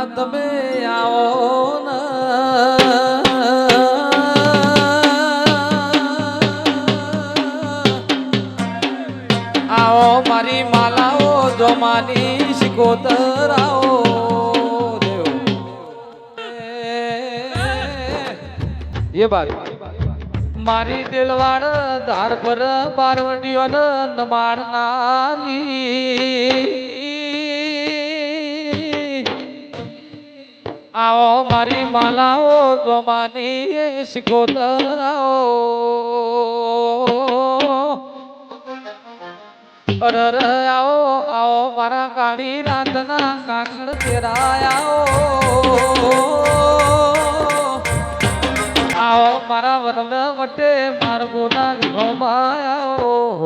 તમે આવો ને આવો મારી માલાઓ જોમાની શિકોતર આવો એ બાત મારી દિલવાડ ધાર પર પાર્વતીઓ મારનારી આવો મારી માલાઓ જોમાની શિકોતર આવો અરર આવો આવો મારા કાળી રાતના કાકડ ફેરાયા આવો મારા વરદ વટે માર્ગોના ઘોમાયા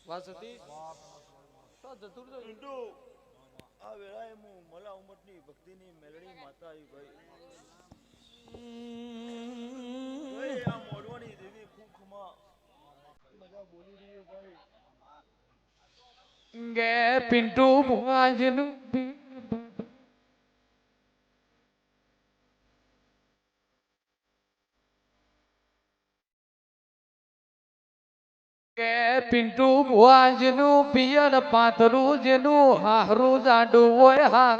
વાસતી તો જતુર જો ઇન્ટુ આ વેળાએ હું મલા ઉમટની ભક્તિની મેલડી માતા આવી ભાઈ આ મોડવાની દેવી કુખમાં બધા બોલી રહી ભાઈ ગે પિન્ટુ ભુવાજીનું કે પિન્ટુ ભુવાજીનું પિયર પાથરું જેનું હારું જાડું હોય હાર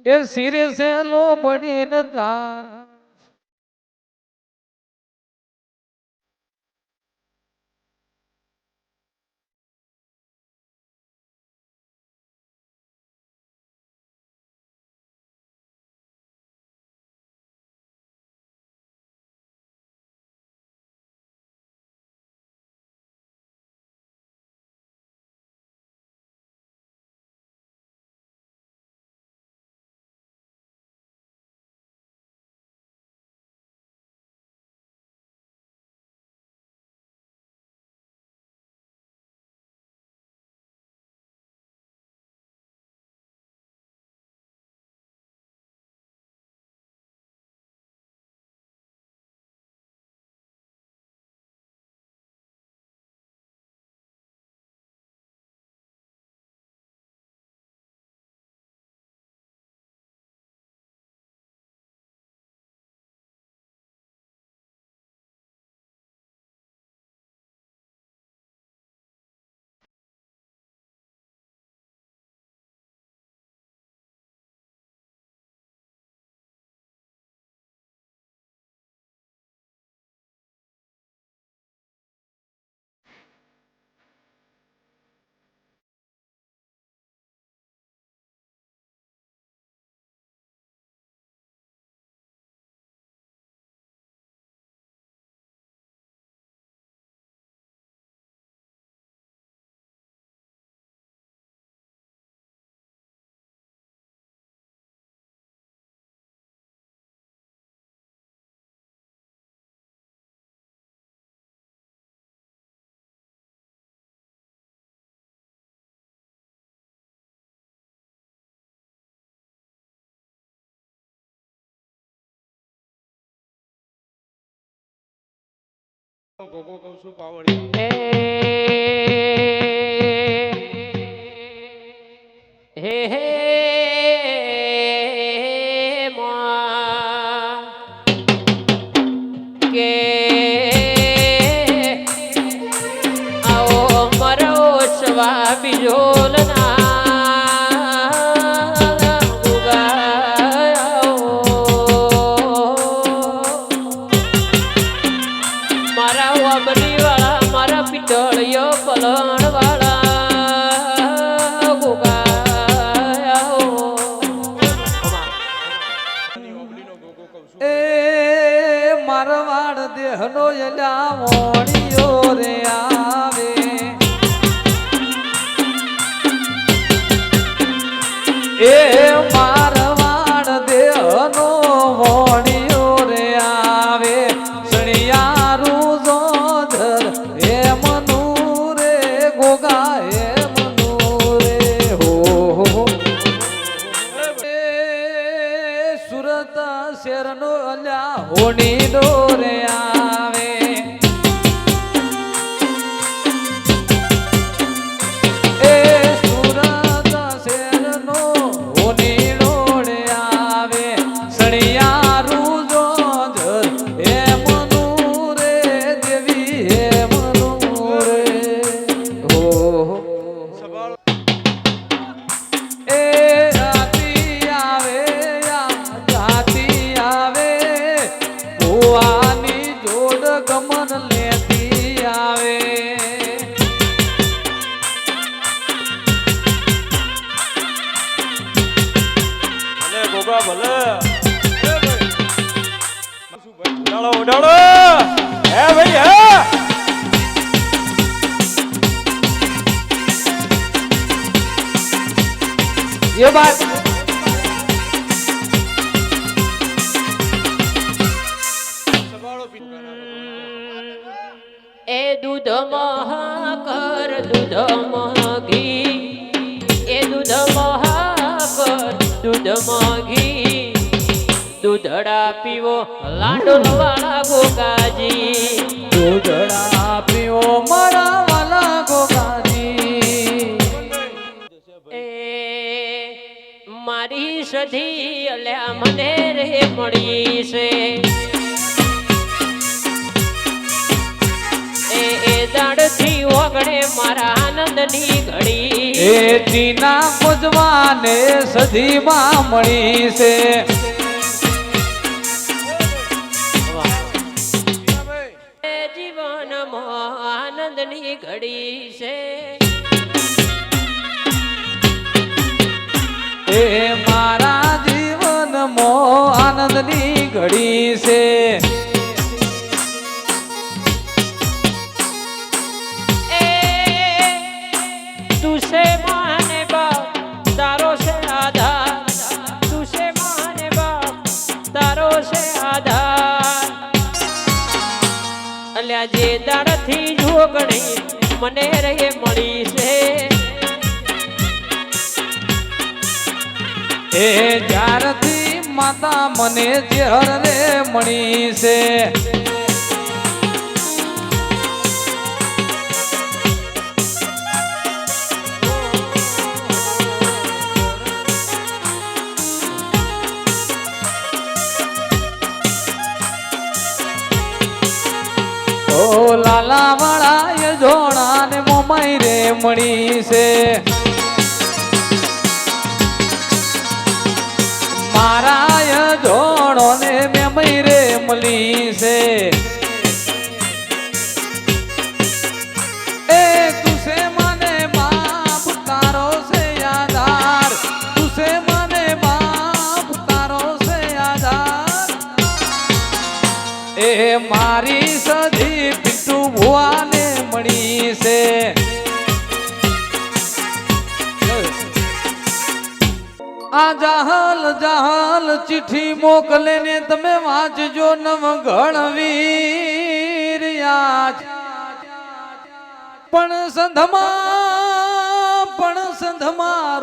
એ સિરે સેલો પડી નતા ગોગો કહું છું પાવડિયા હે હે માં કે આવો મરો સ્વા બીજોલના મારા વાબલી વાળા મારા પિતળિયો પલણ વાળા એ મારવાડ દેહનો એલા મોણિયો રે આવે એ મારવાડ દેહનો મોણિયો રે આવે સણિયારું જોધર હે મનુ રે ગોગા હે મનુ રે હો સુરત શેરનો અલ્યા હોની ડોરે આવે એ સુરત શેરનો હોની ડોરે આવે સણિયારું જોધર હે મનુ રે દેવી હે મનુ રે હો એ રાતી આવે ભુવાની જો એ બાત સગાડો પીતો એ દૂધમાં કર દૂધમાં ઘી એ દૂધમાં કર દૂધમાં ઘી દૂધડા પીવો લાડુલ વાળા ગોગાજી દૂધડા પીવો મારા વાલા ગોગાજી એ મારી સધી અલ્યા મને રે મળી છે એ દાડથી ઓગણે મારા આનંદની ઘડી એ ટીના પૂજવાને સધીમાં મળી છે એ જીવનમાં આનંદની ઘડી છે એ મારા જીવનમાં આનંદની ઘડી છે तुसे माने बाप तारो से आधार तुसे माने बाप तारो से आधार अल्या जे दाड़थी जोगणी મને રે મળી છે એ જ્યારથી માતા મને ઝેર રે મળી છે ઓ લાલા વાળા એ જોણા ને મોમાઈ રે મળી છે મારા એ જોણો ને મેમઈ રે મળી છે એ તુસે મને બાપ તારો છે આધાર તુસે મને બાપ તારો છે આધાર એ મારી સધી પિટ્ટુ ભુવાને મળી છે આ જાહલ જાહલ ચિઠ્ઠી મોકલે ને તમે વાંચજો નવ ગણવીર યાદ પણ સંધમાં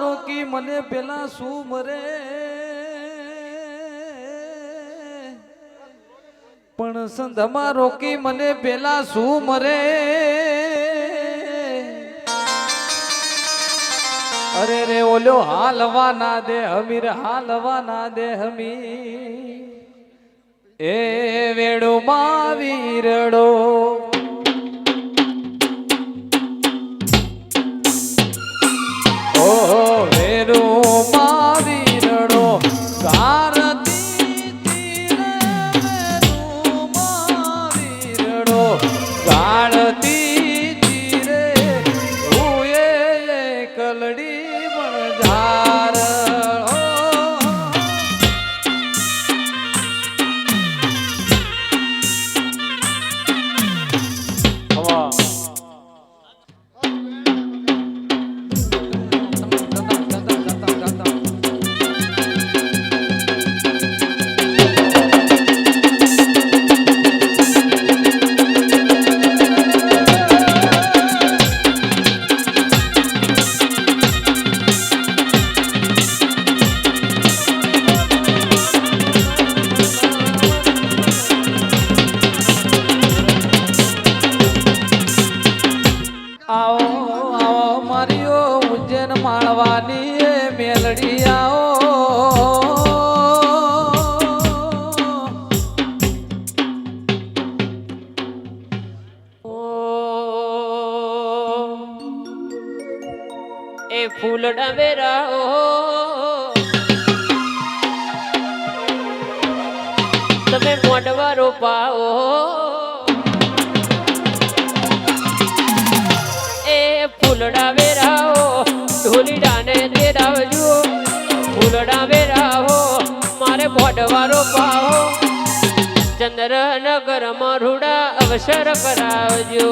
રોકી મને પેલા શું મરે પણ સંધમાં રોકી મને પેલા શું મરે અરે રે ઓલો હાલવા ના દે હમીર હાલવા ના દે હમી એ વેડો માં વીરડો ઓ વેડો માં વીરડો ગારતી તીરે વેડો માં વીરડો ગાળતી તીરે હુએ કલડી ઝાર આવો આવો મારીઓ ઉજ્જૈન માળવાની એ મેલડી આવો એ ફૂલડા વેરાઓ તમે મોઢવા રોપાઓ એ ફૂલડા વેરાઓ ઢોલીડાને તેરાવજો ફૂલડા વેરાઓ મારે મોઢવા રોપાઓ ચંદ્રનગરમાં રૂડા અવસર કરાવજો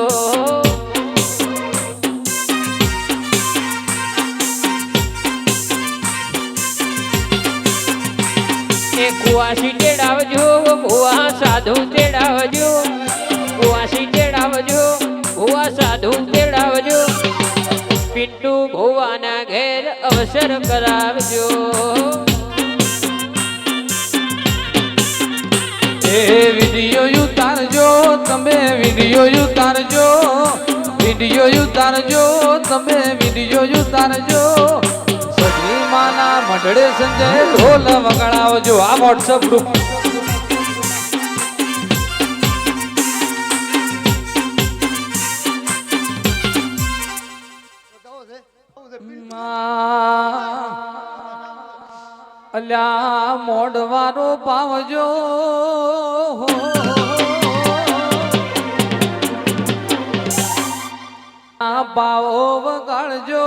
એ કુવાસી તેડાવજો ભુવા સાધુ તેડાવજો કુવાસી તેડાવજો ભુવા સાધુ તેડાવજો પિન્ટુ ભુવાના ઘેર અવસર કરાવજો એ વિડિયો ઉતારજો તમે વિડિયો ઉતારજો વિડિયો ઉતારજો તમે વિડિયો ઉતારજો સગી માના મઢડે સંજય ઢોલ વગાડાવજો આ વોટ્સઅપ ગ્રુપ અલ્યા મોઢવારો પાવજો આ પાવો વગાડજો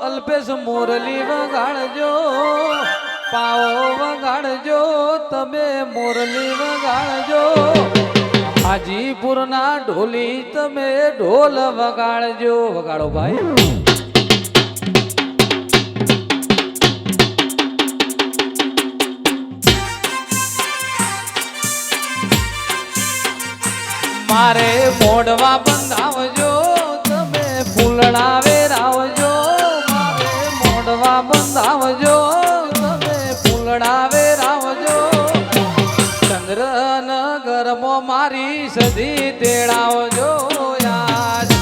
અલ્પેશ મોરલી વગાડજો પાવો વગાડજો તમે મોરલી વગાડજો હાજીપુરના ઢોલી તમે ઢોલ વગાડજો વગાડો ભાઈ મારે મોઢવા બંધાવજો તમે ફૂલડા વેરાવજો મારે મોઢવા બંધાવજો તમે ફૂલડા વેરાવજો ચંદ્રનગરમાં મારી સદી તેડાવજો યાર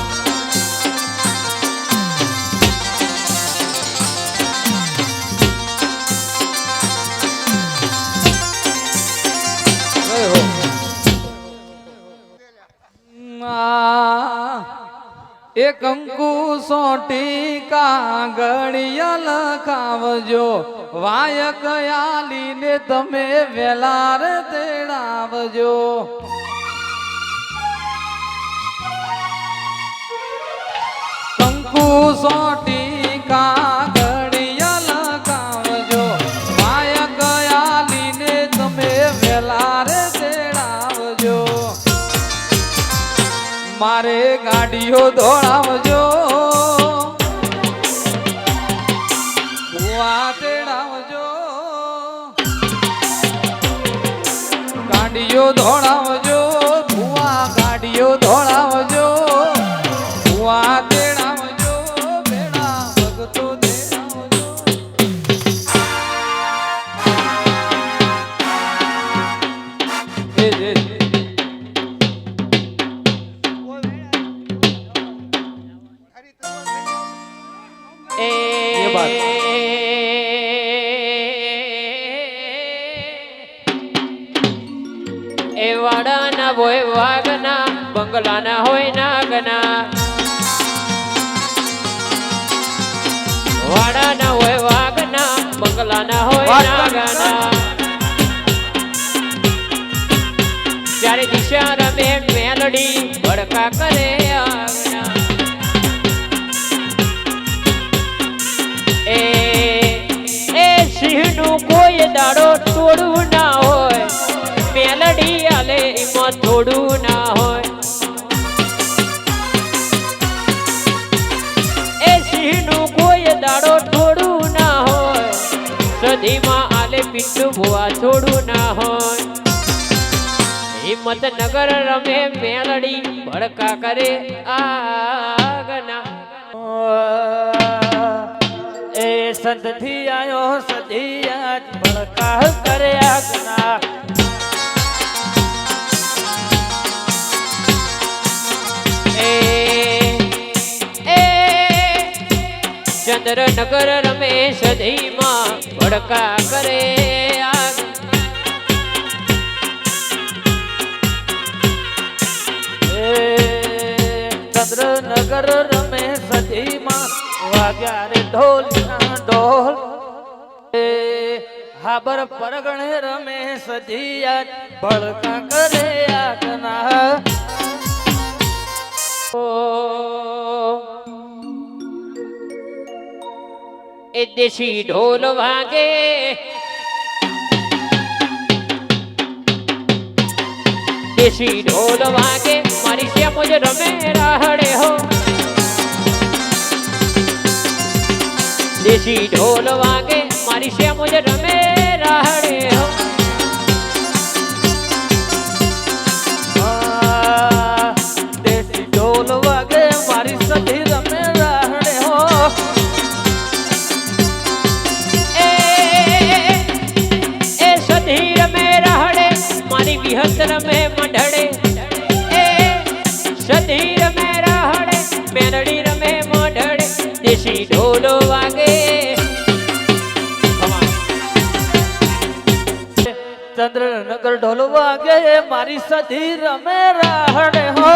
એ કંકુ સોટી કાગળિયા લખાવજો વાયક આલીને તમે વેલાર તેડાવજો કંકુ સોટી કાગળિયા લખાવજો વાયક આલીને તમે વેલાર તેડાવજો મારે ગાડીઓ દોડાવજો ભુવા તેડાવજો ગાડીઓ દોડાવજો ભુવા ગાડીઓ દોડાવજો ભુવા તેડાવજો બેડા ભગતો તેડાવજો એ વાડાના હોય વાગના બંગલાના હોય નાગના વાડાના હોય વાગના બંગલાના હોય નાગના જ્યારે દિશા રમે મેલડી ભડકા કરે આગના એ સિંહનું કોઈ દાડો તોડવું ના હોય મેલડી આલે એમાં થોડું ના હોય એ સિંહનું કોઈ દાડો થોડું ના હોય સદીમાં આલે પિન્ટુ ભુવા થોડું ના હોય હિંમતનગર રમે મેલડી ભડકા કરે આગના એ સંતથી આયો સદિયા ભડકા કરે આગના ચંદ્રનગર રમે સદીમાં ભડકા કરે ચંદ્રનગર રમે સદીમાં વાગ્યા રે ઢોલના ઢોલ હાબર પરગણે રમે સદિયા ભડકા કરે આગના એ દેશી ઢોલ વાગે દેશી ઢોલ વાગે મારી શ્યામ જ રમે રાહડે હો દેશી ઢોલ વાગે મારી શ્યામ જ રમે રાહડે હો હરિહત રમે મંડળે એ સધી રમે રાહડે મેલડી રમે મંડળે દેશી ઢોલો વાગે ચંદ્રનગર ઢોલ વાગે મારી સધી રમે રાહડે હો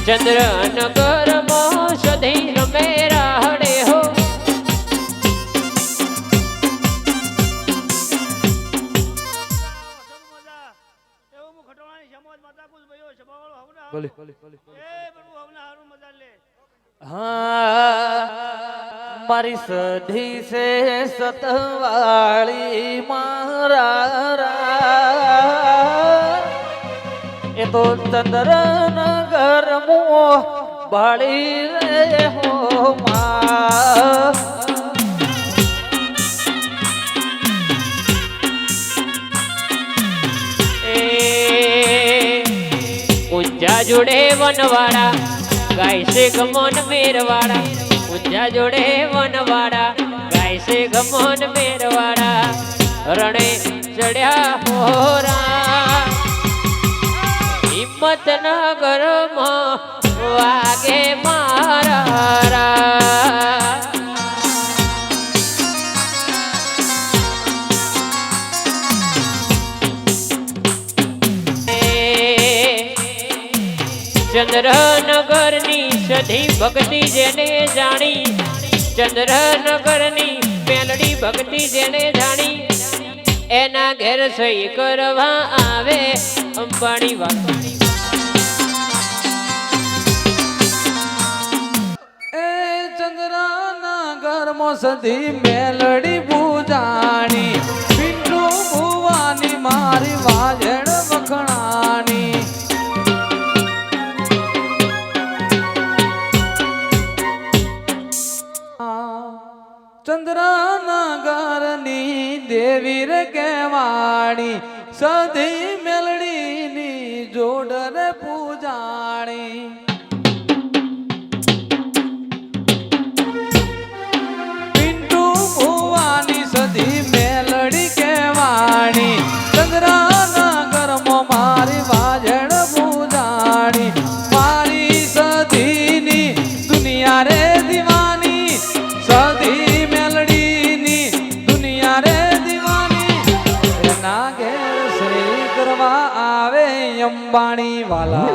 ચંદ્રનગર માં સધી રમે રાહડે હો બોલી હા મારી સધી છે સતવાળી મારા એ તો ચંદ્રનગર મો બાળી રે હો મા ઊંઝા જોડે વનવાડા ગાય છે ગમન મેરવાડા ઊંઝા જોડે વનવાડા ગાય છે ગમન મેરવાડા રણે ચડ્યા હોરા હિંમતનગર માં વાગે મારા ચંદ્રનગર ની સધી ભક્તિ જેને જાણી ચંદ્રનગર ની મેલડી ભક્તિ જેને જાણી એના ઘેર સહી કરવા આવે અંબાણી વાળી એ ચંદ્રનગર માં સધી મેલડી પૂજાણી પિંડુ ભુવાની મારી વાજણ વખણાણી ચંદ્રનગર ની દેવી રે કેવાણી સધી મેલડી ની જોડર પૂજાણી પિંટુ ભુવાની સધી મેલડી કેવાણી ચંદ્રનગર માં મારી વાજણ પૂજાણી મારી સધી ની દુનિયા રે દીવાની સધી મેલડીની દુનિયા રે દીવાની એના ઘેર શ્રી કરવા આવે અંબાણી વાલા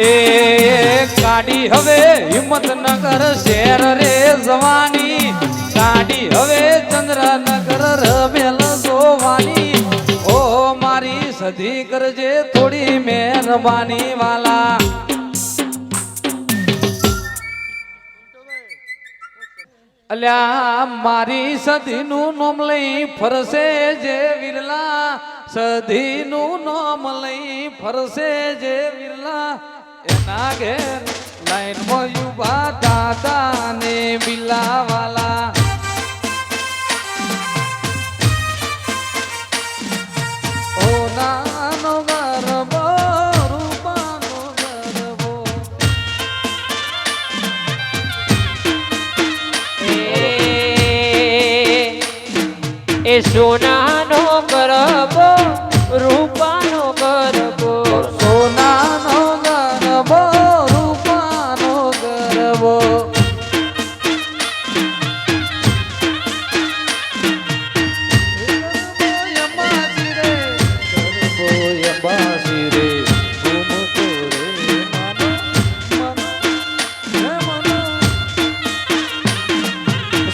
એ કાઢી હવે હિંમતનગર શહેર રે જવાની કાઢી હવે ચંદ્રનગર રમેલ જોવાની ઓ મારી સધી કરજે થોડી મહેરબાની વાલા અલ્યા મારી સધીનું નોમ લઈ ફરશે જે વિરલા સધીનું નોમ લઈ ફરશે જે વિરલા એના ઘેર લાઈન માં યુવા દાદા ને બિલાવાલા ઓ નાનો ગરબો રૂપાનો ગરબો એ સોનાનો ગરબો રૂપાનો ગરબો સોનાનો ગરબો રૂપાનો ગરબો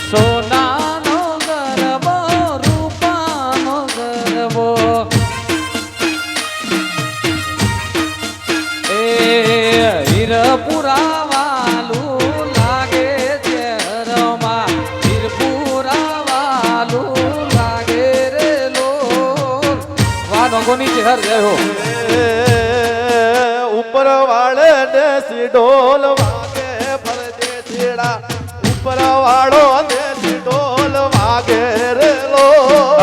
સોનાનો ગરબો રૂપાનો ગરબો એ હીરપુરા વાલું લાગે છે રમાં હીરપુરા વાલું લાગે રે લો વાનો કોની ચહેર જય હો ઉપર વાળે દેશી ઢોલ વાગે ફરજે છેડા ઉપર વાળો દેશી ઢોલ વાગે રે લો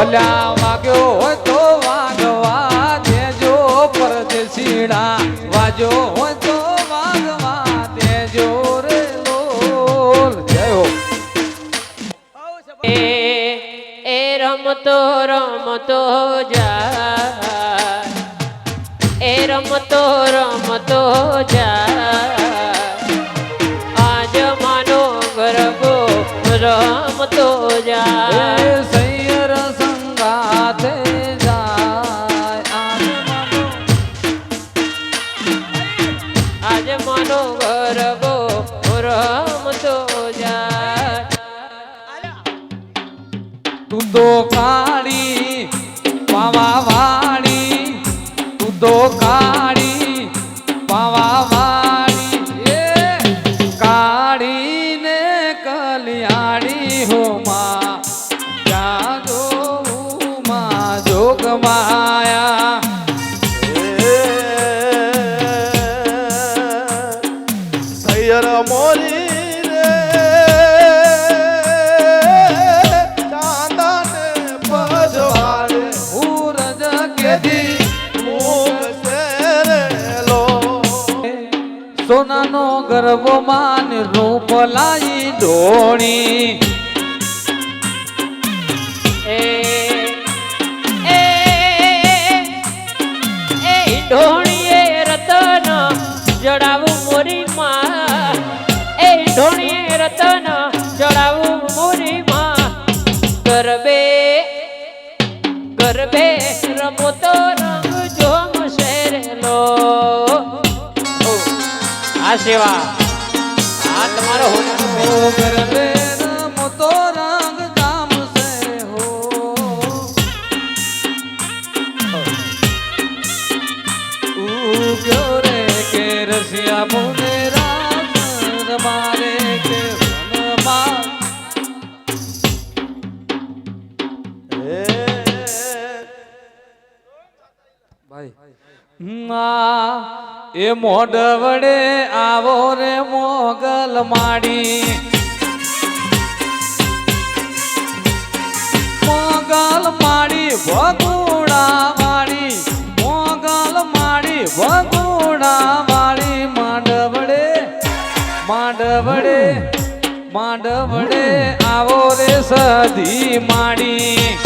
અલ્યા વાગ્યો હોય તો વાગવા દેજો પરદેશીડા વાજો હોય તો વાગવા દેજો રે લોલ જય હો રમતો રમતો જાય એ રમતો રમતો જાય આજ માનો ગરબો રમતો જાય એ સૈયર સંગાથે જાય આજ માનો ગરબો રમતો જાય તું તો કાળી પાવા વાળી તું તો કાળી પાવા વાળી એ કાળી ને કલિયાળી હો માં ત્યાં જોઉં માં જોગ માયા સૈયર મોરી રે ચાંદાને પજવાડે સૂરજ કેદી મૂક સેરેલો સોનાનો ગરબો માન રૂપ લાઈ ઢોણી એ એ એ ઢોણીએ રતન જડાવું મોરી માં એ ઢોણીએ રતન જડાવું મોરી માં ગરબે ગરબે રમો તો રંગ જોમ શેરેલો આ સેવા આ તમારો ઓ ગરબે રમતો રંગ જામ સે હો ઉગ્યો રે કે રસિયા મુને રાત રમારે કે વનમાં એ મોઢ વડે આવો રે મોગલ માડી મોગલ માડી ભગુડા વાળી મોગલ માડી ભગુડા વાળી માંડ વડે આવો રે સધી માડી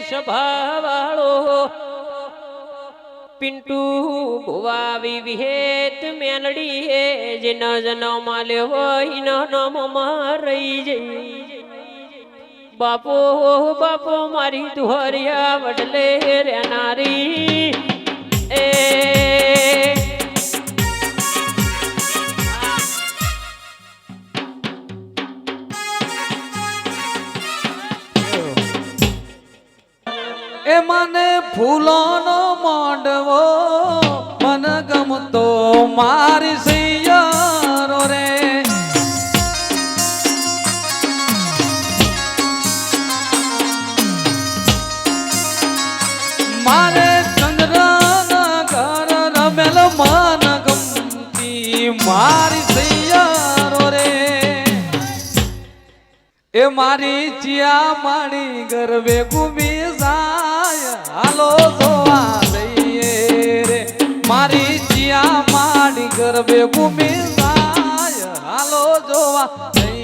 સભાવાળો પિન્ટુ ભુવાવી વિહેત મેલડી જેન જન્મ માલ્યો ઈનો નામમાં રહી જઈ બાપો બાપો મારી તુહરિયા વડલે રેનારી એ એ મને ફૂલોનો માંડવો મન ગમતો મારી સૈયરો રે મારે ચંદ્રના ઘર રમેલ મન ગમતી મારી સૈયરો રે એ મારી ચિયા માણી ગરબે ઘૂમી જાય હાલો જોવા જઈએ રે મારી ચિયા માણી ગરબે ઘૂમી જાય હાલો જોવા જઈએ